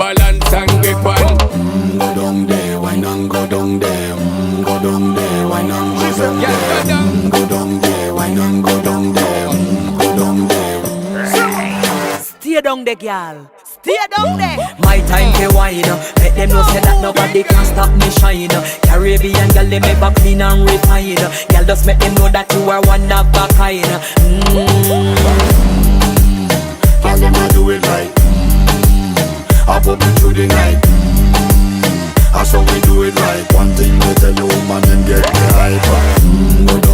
balance and grip on. Go down there, why not go down there? Go down there, why not go down there? Go down there, why not go down there? Go down there. Stay down there, girl. Stay down there. My time to wine. Let them know say that nobody can stop me shine. Caribbean girl, they make back clean and refine. Girl, just make them know that you are one of a kind. Girl, them a do it right. I pop it through the night. That's how we do it right. One thing we tell you, woman, them get the hype. Go